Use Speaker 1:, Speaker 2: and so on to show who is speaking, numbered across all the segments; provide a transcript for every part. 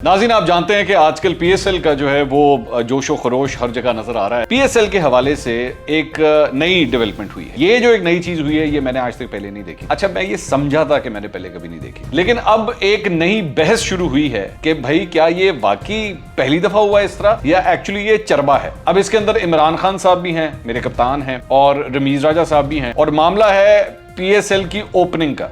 Speaker 1: नाज़रीन, आप जानते हैं कि आजकल पीएसएल का जो है वो जोशो खरोश हर जगह नजर आ रहा है। पीएसएल के हवाले से एक नई डेवलपमेंट हुई है। ये जो एक नई चीज हुई है ये मैंने आज तक पहले नहीं देखी। अच्छा, मैं ये समझा था कि मैंने पहले कभी नहीं देखी, लेकिन अब एक नई बहस शुरू हुई है कि भाई क्या ये वाकई पहली दफा हुआ है इस तरह, या एक्चुअली ये चरबा है। अब इसके अंदर इमरान खान साहब भी हैं, मेरे कप्तान हैं, और रमीज राजा साहब भी हैं, और मामला है पीएसएल की ओपनिंग का।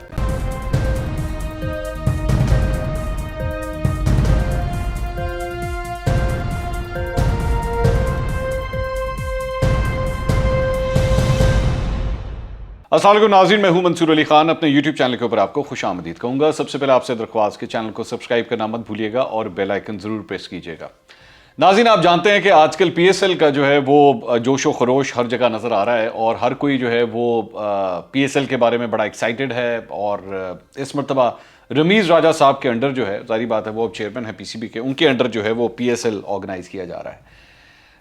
Speaker 1: अस्सलाम वालेकुम नाज़रीन, मैं हूं मंसूर अली खान। अपने YouTube चैनल के ऊपर आपको खुशामदीद कहूंगा। सबसे पहले आपसे दरख्वास्त के चैनल को सब्सक्राइब करना मत भूलिएगा और बेल आइकन जरूर प्रेस कीजिएगा। नाज़रीन, आप जानते हैं कि आजकल पीएसएल का जो है वो जोशो खरोश हर जगह नज़र आ रहा है, और हर कोई जो है वो पीएसएल के बारे में बड़ा एक्साइटेड है। और इस मरतबा रमीज राजा साहब के अंडर जो है, जारी बात है वो अब चेयरमैन है पीसीबी के, उनके अंडर जो है वो पीएसएल ऑर्गेनाइज किया जा रहा है।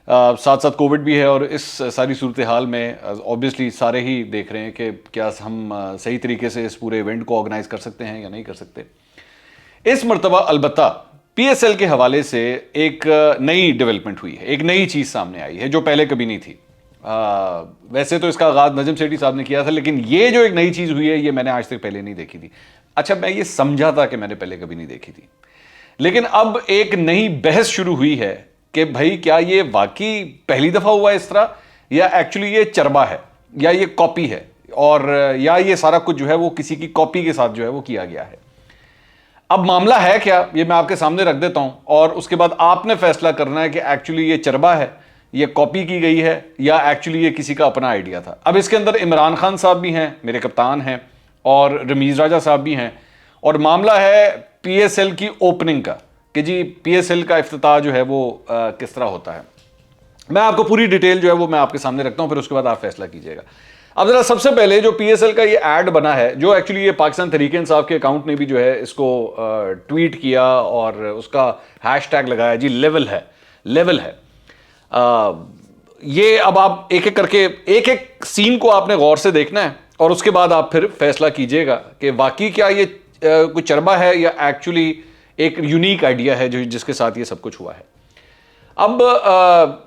Speaker 1: साथ साथ कोविड भी है, और इस सारी सूरत हाल में ऑब्वियसली सारे ही देख रहे हैं कि क्या हम सही तरीके से इस पूरे इवेंट को ऑर्गेनाइज कर सकते हैं या नहीं कर सकते। इस मरतबा अलबत्ता पीएसएल के हवाले से एक नई डेवलपमेंट हुई है, एक नई चीज़ सामने आई है जो पहले कभी नहीं थी। वैसे तो इसका आगाज़ नजम सेठी साहब ने किया था, लेकिन ये जो एक नई चीज़ हुई है ये मैंने आज तक पहले नहीं देखी थी। अच्छा, मैं ये समझा था कि मैंने पहले कभी नहीं देखी थी, लेकिन अब एक नई बहस शुरू हुई है कि भाई क्या ये वाकई पहली दफा हुआ है इस तरह, या एक्चुअली ये चरबा है, या ये कॉपी है, और या ये सारा कुछ जो है वो किसी की कॉपी के साथ जो है वो किया गया है। अब मामला है क्या, ये मैं आपके सामने रख देता हूं, और उसके बाद आपने फैसला करना है कि एक्चुअली ये चरबा है, ये कॉपी की गई है, या एक्चुअली ये किसी का अपना आइडिया था। अब इसके अंदर इमरान खान साहब भी हैं, मेरे कप्तान हैं, और रमीज राजा साहब भी हैं, और मामला है पीएसएल की ओपनिंग का कि जी पीएसएल का इफ्तिताह जो है वो किस तरह होता है। मैं आपको पूरी डिटेल जो है वो मैं आपके सामने रखता हूं, फिर उसके बाद आप फैसला कीजिएगा। अब जरा सबसे पहले जो पीएसएल का ये ऐड बना है, जो एक्चुअली ये पाकिस्तान तहरीक इंसाफ के अकाउंट ने भी जो है इसको ट्वीट किया और उसका हैशटैग लगाया, जी लेवल है, लेवल है। ये अब आप एक एक करके एक एक सीन को आपने गौर से देखना है, और उसके बाद आप फिर फैसला कीजिएगा कि वाकई क्या ये कोई चरबा है या एक्चुअली एक यूनिक आइडिया है जो जिसके साथ ये सब कुछ हुआ है। अब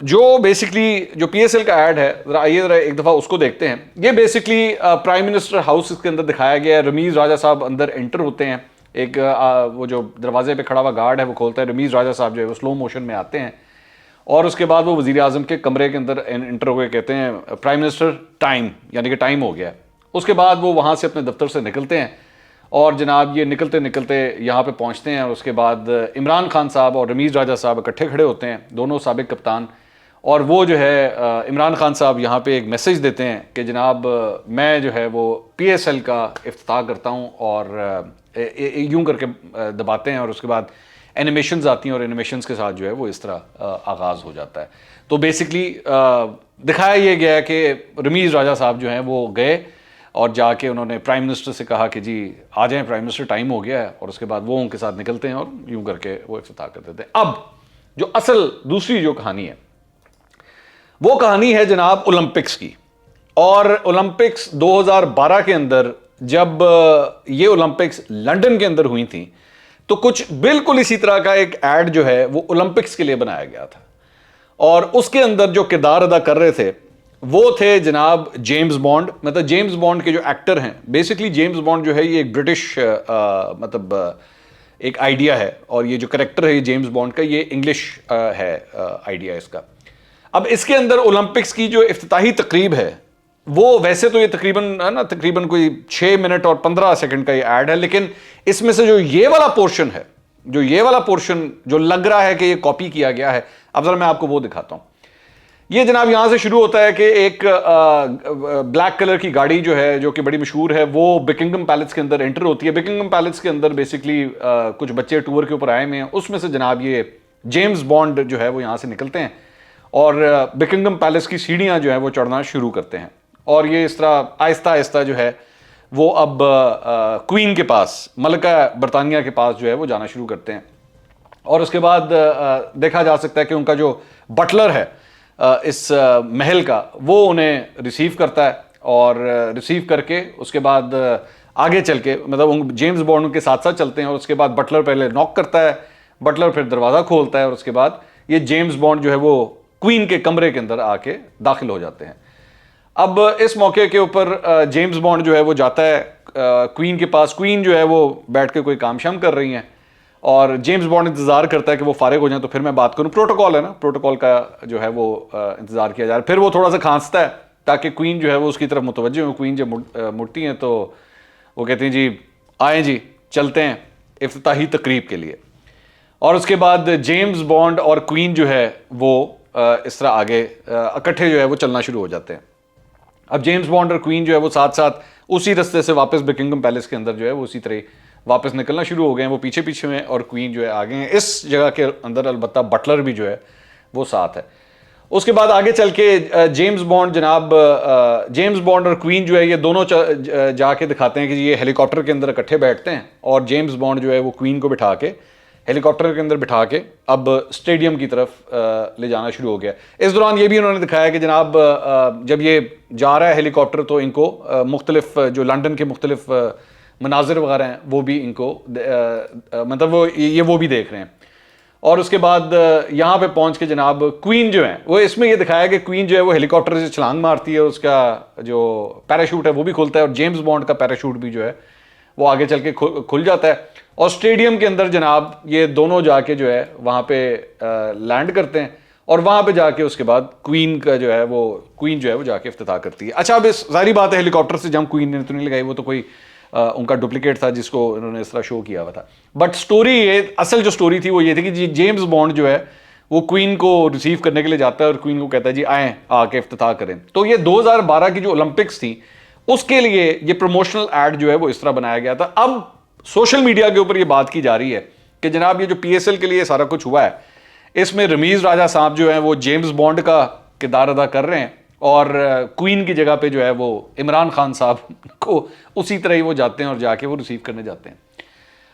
Speaker 1: जो बेसिकली जो पीएसएल का ऐड है, जरा आइए जरा एक दफ़ा उसको देखते हैं। ये बेसिकली प्राइम मिनिस्टर हाउस इसके अंदर दिखाया गया है। रमीज राजा साहब अंदर एंटर होते हैं, एक वो जो दरवाजे पे खड़ा हुआ गार्ड है वो खोलता है, रमीज राजा साहब जो है वो स्लो मोशन में आते हैं, और उसके बाद वो वज़ीर आज़म के कमरे के अंदर एंटर हुए, कहते हैं प्राइम मिनिस्टर टाइम, यानी कि टाइम हो गया। उसके बाद वो वहाँ से अपने दफ्तर से निकलते हैं, और जनाब ये निकलते निकलते यहाँ पे पहुँचते हैं, और उसके बाद इमरान खान साहब और रमीज राजा साहब इकट्ठे खड़े होते हैं, दोनों साबिक कप्तान, और वो जो है इमरान खान साहब यहाँ पे एक मैसेज देते हैं कि जनाब मैं जो है वो पीएसएल का इफ्तिताह करता हूँ, और यूँ करके दबाते हैं, और उसके बाद एनिमेशंस आती हैं, और एनिमेशंस के साथ जो है वो इस तरह आगाज़ हो जाता है। तो बेसिकली दिखाया ये गया है कि रमीज राजा साहब जो हैं वो गए और जाके उन्होंने प्राइम मिनिस्टर से कहा कि जी आ जाएं प्राइम मिनिस्टर, टाइम हो गया है, और उसके बाद वो उनके साथ निकलते हैं और यूं करके वो इफ्तिताह कर देते हैं। अब जो असल दूसरी जो कहानी है वो कहानी है जनाब ओलंपिक्स की। और ओलंपिक्स 2012 के अंदर जब ये ओलंपिक्स लंदन के अंदर हुई थी, तो कुछ बिल्कुल इसी तरह का एक ऐड जो है वो ओलंपिक्स के लिए बनाया गया था, और उसके अंदर जो किरदार अदा कर रहे थे वो थे जनाब जेम्स बॉन्ड। मतलब जेम्स बॉन्ड के जो एक्टर हैं, बेसिकली जेम्स बॉन्ड जो है ये एक ब्रिटिश मतलब एक आइडिया है, और ये जो करेक्टर है ये जेम्स बॉन्ड का, ये इंग्लिश है आइडिया इसका। अब इसके अंदर ओलंपिक्स की जो इफ्तिताही तकरीब है वो, वैसे तो ये तकरीबन है ना, तकरीबन कोई 6 मिनट और 15 सेकंड का ये ऐड है, लेकिन इसमें से जो ये वाला पोर्शन है, जो ये वाला पोर्शन जो लग रहा है कि ये कॉपी किया गया है, अब जरा मैं आपको वो दिखाता हूं। ये जनाब यहां से शुरू होता है कि एक ब्लैक कलर की गाड़ी जो है, जो कि बड़ी मशहूर है, वो बिकिंगम पैलेस के अंदर एंटर होती है। बिकिंगम पैलेस के अंदर बेसिकली कुछ बच्चे टूर के ऊपर आए हुए हैं, उसमें से जनाब ये जेम्स बॉन्ड जो है वो यहां से निकलते हैं, और बिकिंगम पैलेस की सीढ़ियां जो है वो चढ़ना शुरू करते हैं, और ये इस तरह आहिस्ता आहिस्ता जो है वो अब क्वीन के पास, मलका बरतानिया के पास जो है वो जाना शुरू करते हैं। और उसके बाद देखा जा सकता है कि उनका जो बटलर है इस महल का, वो उन्हें रिसीव करता है, और रिसीव करके उसके बाद आगे चल के मतलब जेम्स बॉन्ड के साथ साथ चलते हैं, और उसके बाद बटलर पहले नॉक करता है, बटलर फिर दरवाज़ा खोलता है और उसके बाद ये जेम्स बॉन्ड जो है वो क्वीन के कमरे के अंदर आके दाखिल हो जाते हैं। अब इस मौके के ऊपर जेम्स बॉन्ड जो है वो जाता है क्वीन के पास। क्वीन जो है वो बैठ के कोई काम शाम कर रही हैं और जेम्स बॉन्ड इंतज़ार करता है कि वो फारिग हो जाए तो फिर मैं बात करूं। प्रोटोकॉल है ना, प्रोटोकॉल का जो है वो इंतज़ार किया जा रहा है। फिर वो थोड़ा सा खांसता है ताकि क्वीन जो है वो उसकी तरफ मुतवज्जो हो। क्वीन जब मुड़ती हैं तो वो कहती हैं जी आए जी चलते हैं इफ्तिताही तकरीब के लिए। और उसके बाद जेम्स बॉन्ड और क्वीन जो है वो इस तरह आगे इकट्ठे जो है वो चलना शुरू हो जाते हैं। अब जेम्स बॉन्ड और क्वीन जो है वो साथ साथ उसी रास्ते से वापस बकिंगम पैलेस के अंदर जो है वो उसी तरह वापस निकलना शुरू हो गए हैं। वो पीछे पीछे में और क्वीन जो है आगे हैं। इस जगह के अंदर अलबत्ता बटलर भी जो है वो साथ है। उसके बाद आगे चल के जेम्स बॉन्ड जेम्स बॉन्ड और क्वीन जो है ये दोनों जाके दिखाते हैं कि ये हेलीकॉप्टर के अंदर इकट्ठे बैठते हैं और जेम्स बॉन्ड जो है वो क्वीन को बिठा के हेलीकॉप्टर के अंदर बिठा के अब स्टेडियम की तरफ ले जाना शुरू हो गया। इस दौरान ये भी उन्होंने दिखाया कि जनाब जब ये जा रहा है हेलीकॉप्टर तो इनको मुख्तलिफ जो लंदन के मुख्तलिफ मनाजिर वगैरह हैं वो भी इनको मतलब वो भी देख रहे हैं। और उसके बाद यहाँ पे पहुँच के जनाब क्वीन जो है वो इसमें ये दिखाया कि क्वीन जो है वो हेलीकॉप्टर से छलांग मारती है, उसका जो पैराशूट है वो भी खुलता है और जेम्स बॉन्ड का पैराशूट भी जो है वो आगे चल के खुल जाता है। और स्टेडियम के अंदर जनाब ये दोनों जाके जो है वहाँ पे लैंड करते हैं और वहाँ पे जाके उसके बाद क्वीन जो है वो जाके इफ्तिताह करती है। अच्छा, अब इस सारी बात है हेलीकॉप्टर से जंप क्वीन ने तो नहीं लगाई, वो तो कोई उनका डुप्लीकेट था जिसको उन्होंने इस तरह शो किया हुआ था। बट असल जो स्टोरी थी वो ये थी कि जेम्स बॉन्ड जो है वो क्वीन को रिसीव करने के लिए जाता है और क्वीन को कहता है जी आए आके इफ्तिताह करें। तो ये 2012 की जो ओलंपिक्स थी उसके लिए ये प्रमोशनल एड जो है वो इस तरह बनाया गया था। अब सोशल मीडिया के ऊपर ये बात की जा रही है कि जनाब ये जो पीएसएल के लिए सारा कुछ हुआ है इसमें रमीज राजा साहब जो है वो जेम्स बॉन्ड का किरदार अदा कर रहे हैं और क्वीन की जगह पे जो है वो इमरान खान साहब को उसी तरह ही वो जाते हैं और जाके वो रिसीव करने जाते हैं।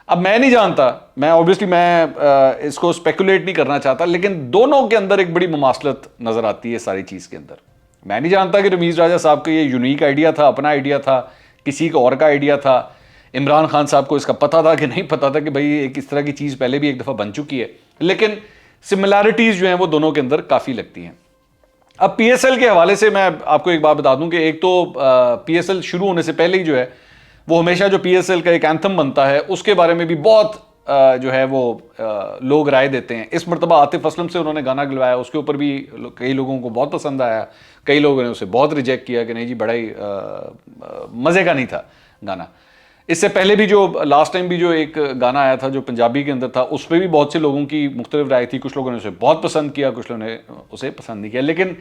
Speaker 1: अब मैं नहीं जानता, मैं ऑब्वियसली इसको स्पेकुलेट नहीं करना चाहता, लेकिन दोनों के अंदर एक बड़ी मुमासलत नजर आती है सारी चीज़ के अंदर। मैं नहीं जानता कि रमीज राजा साहब का ये यूनिक आइडिया था, अपना आइडिया था, किसी का और का आइडिया था, इमरान खान साहब को इसका पता था कि नहीं पता था कि भाई एक इस तरह की चीज़ पहले भी एक दफ़ा बन चुकी है, लेकिन सिमिलैरिटीज़ जो हैं वो दोनों के अंदर काफ़ी लगती हैं। अब पीएसएल के हवाले से मैं आपको एक बात बता दूं कि एक तो पीएसएल शुरू होने से पहले ही जो है वो हमेशा जो पीएसएल का एक एंथम बनता है उसके बारे में भी बहुत जो है वो लोग राय देते हैं। इस मरतबा आतिफ असलम से उन्होंने गाना गलवाया, उसके ऊपर भी कई लोगों को बहुत पसंद आया, कई लोगों ने उसे बहुत रिजेक्ट किया कि नहीं जी बड़ा ही मज़े का नहीं था गाना। इससे पहले भी जो लास्ट टाइम भी जो एक गाना आया था जो पंजाबी के अंदर था उस पर भी बहुत से लोगों की मुख्तलिफ राय थी, कुछ लोगों ने उसे बहुत पसंद किया, कुछ लोगों ने उसे पसंद नहीं किया। लेकिन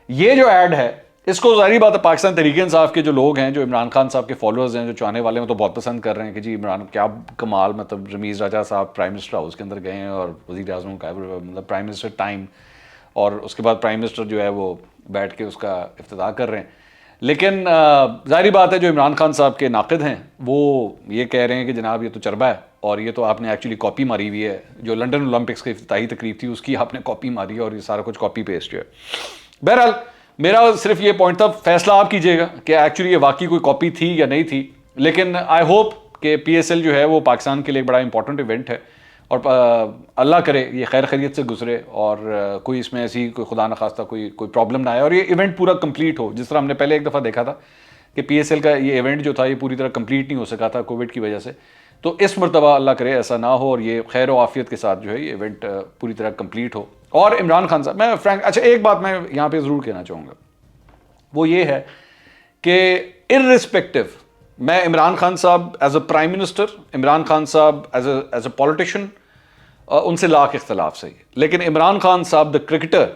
Speaker 1: ये जो ऐड है इसको जाहिर बात है पाकिस्तान तहरीक-ए-इंसाफ के जो लोग हैं, जो इमरान खान साहब के फॉलोअर्स हैं, जो चाहने वाले हैं, तो बहुत पसंद कर रहे हैं कि जी इमरान क्या कमाल, मतलब रमीज़ राजा साहब प्राइम मिनिस्टर हाउस के अंदर गए हैं और वज़ीर आज़म का मतलब प्राइम मिनिस्टर टाइम, और उसके बाद प्राइम मिनिस्टर जो है वो बैठ के उसका इफ्तिताह कर रहे हैं। लेकिन जाहिर बात है जो इमरान खान साहब के नाक़िद हैं वो ये कह रहे हैं कि जनाब ये तो चरबा है और ये तो आपने एक्चुअली कॉपी मारी हुई है, जो लंदन ओलंपिक्स की इफ्तिताही तकरीब थी उसकी आपने कॉपी मारी है और ये सारा कुछ कॉपी पेस्ट है। बहरहाल मेरा सिर्फ ये पॉइंट था, फैसला आप कीजिएगा कि एक्चुअली ये वाकई कोई कॉपी थी या नहीं थी। लेकिन आई होप कि पीएसएल जो है वो पाकिस्तान के लिए बड़ा इंपॉर्टेंट इवेंट है और अल्लाह करे ये खैर खैरियत से गुजरे और कोई इसमें ऐसी कोई खुदा न खास्ता कोई प्रॉब्लम ना आए और ये इवेंट पूरा कंप्लीट हो। जिस तरह हमने पहले एक दफ़ा देखा था कि पीएसएल का ये इवेंट जो था ये पूरी तरह कंप्लीट नहीं हो सका था कोविड की वजह से, तो इस मरतबा अल्लाह करे ऐसा ना हो और ये खैर व आफियत के साथ जो है ये इवेंट पूरी तरह कंप्लीट हो। और इमरान खान साहब, मैं फ्रैंक अच्छा एक बात मैं यहाँ पर ज़रूर कहना चाहूँगा, वो ये है कि इर्रिस्पेक्टिव, मैं Imran Khan sahab as a prime minister, Imran Khan sahab as a politician, उनसे लाख इख्तलाफ सही, लेकिन इमरान खान साहब the cricketer,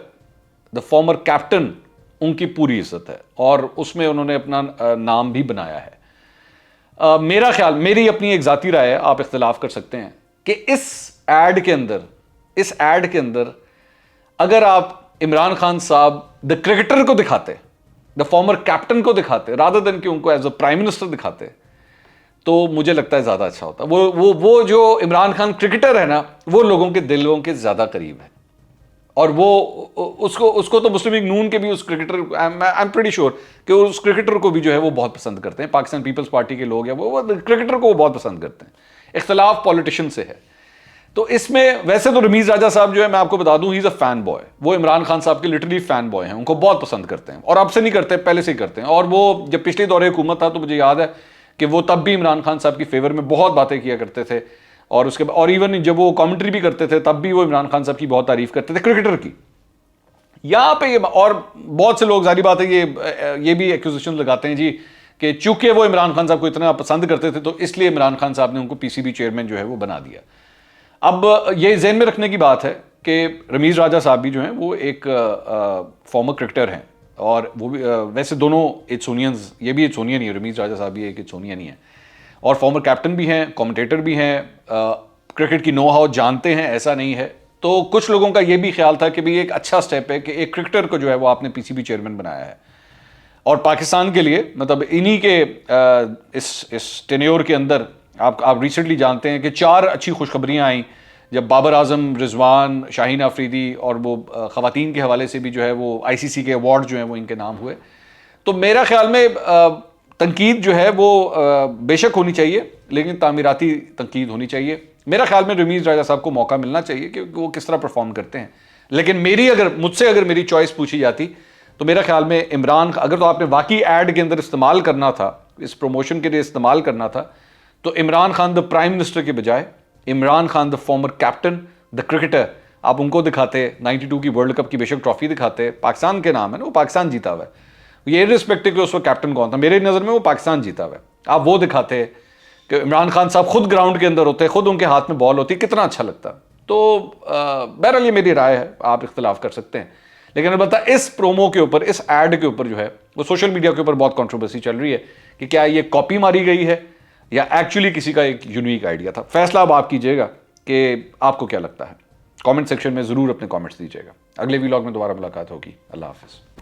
Speaker 1: the former captain, उनकी पूरी इज्जत है और उसमें उन्होंने अपना नाम भी बनाया है। मेरा ख्याल, मेरी अपनी एक ज़ाती राय है, आप इख्तलाफ कर सकते हैं, कि इस ऐड के अंदर अगर आप इमरान खान साहब द क्रिकेटर को दिखाते, द फॉर्मर कैप्टन को दिखाते, रादर देन कि उनको एज अ प्राइम मिनिस्टर दिखाते, तो मुझे लगता है ज़्यादा अच्छा होता। वो जो इमरान खान क्रिकेटर है ना, वो लोगों के दिलों के ज़्यादा करीब है और वो उसको तो मुस्लिम लीग नून के भी उस cricketer, I am pretty sure कि उस क्रिकेटर को भी जो है वो बहुत पसंद करते हैं। पाकिस्तान पीपल्स पार्टी के लोग हैं वो क्रिकेटर को बहुत पसंद करते हैं। इख्तलाफ पॉलिटिशियन से है। तो इसमें वैसे तो रमीज राजा साहब जो है, मैं आपको बता दूं, he is a fan boy. वो इमरान खान साहब के लिटरली फैन बॉय हैं, उनको बहुत पसंद करते हैं, और अब से नहीं करते, पहले से ही करते हैं। और वो जब पिछले दौरे हुकूमत था तो मुझे याद है कि वो तब भी इमरान खान साहब की फेवर में बहुत बातें किया करते थे, और उसके और इवन जब वो कमेंट्री भी करते थे तब भी वो इमरान खान साहब की बहुत तारीफ करते थे, क्रिकेटर की। यहाँ पे ये, और बहुत से लोग, जारी बात है, ये भी एक्यूजेशन लगाते हैं जी कि चूंकि वो इमरान खान साहब को इतना पसंद करते थे तो इसलिए इमरान खान साहब ने उनको पीसीबी चेयरमैन जो है वो बना दिया। अब ये ज़हन में रखने की बात है कि रमीज राजा साहब भी जो हैं वो एक फॉर्मर क्रिकेटर हैं, और वो भी वैसे दोनों इट्सोनियंस, ये भी इट्सोनियन ही है, रमीज राजा साहब भी एक इट्सोनियन ही है, और फॉर्मर कैप्टन भी हैं, कमेंटेटर भी हैं, क्रिकेट की नो हाउ जानते हैं, ऐसा नहीं है। तो कुछ लोगों का ये भी ख्याल था कि भाई एक अच्छा स्टेप है कि एक क्रिकेटर को जो है वो आपने पीसीबी चेयरमैन बनाया है, और पाकिस्तान के लिए, मतलब इन्हीं के इस टेन्योर के अंदर आप रिसेंटली जानते हैं कि 4 अच्छी खुशखबरियां आई, जब बाबर आजम, रिजवान, शाहीन आफरीदी, और वो ख़वातीन के हवाले से भी जो है वो आईसीसी के अवार्ड जो हैं वो इनके नाम हुए। तो मेरा ख्याल में तनकीद जो है वो बेशक होनी चाहिए, लेकिन तामीराती तनकीद होनी चाहिए। मेरा ख्याल में रमीज राजा साहब को मौका मिलना चाहिए कि वो किस तरह परफॉर्म करते हैं। लेकिन मुझसे अगर मेरी चॉइस पूछी जाती तो मेरा ख्याल में इमरान, अगर तो आपने वाकई ऐड के अंदर इस्तेमाल करना था, इस प्रमोशन के लिए इस्तेमाल करना था, तो Imran Khan the prime minister के बजाय Imran Khan the former captain, the cricketer, आप उनको दिखाते। 92 की वर्ल्ड कप की बेशक ट्रॉफी दिखाते, पाकिस्तान के नाम है ना, वो पाकिस्तान जीता हुआ है, ये इररिस्पेक्टिव कि उसको कैप्टन कौन था, मेरे नज़र में वो पाकिस्तान जीता हुआ है। आप वो दिखाते कि इमरान खान साहब खुद ग्राउंड के अंदर होते, खुद उनके हाथ में बॉल होती, कितना अच्छा लगता। तो बहरहाल ये मेरी राय है, आप इख्तलाफ कर सकते हैं, लेकिन अलबत्ता इस प्रोमो के ऊपर, इस ऐड के ऊपर जो है वो सोशल मीडिया के ऊपर बहुत कंट्रोवर्सी चल रही है कि क्या ये कॉपी मारी गई है या एक्चुअली किसी का एक यूनिक आइडिया था। फैसला अब आप कीजिएगा कि आपको क्या लगता है। कमेंट सेक्शन में ज़रूर अपने कमेंट्स दीजिएगा। अगले व्लॉग में दोबारा मुलाकात होगी। अल्लाह हाफिज़।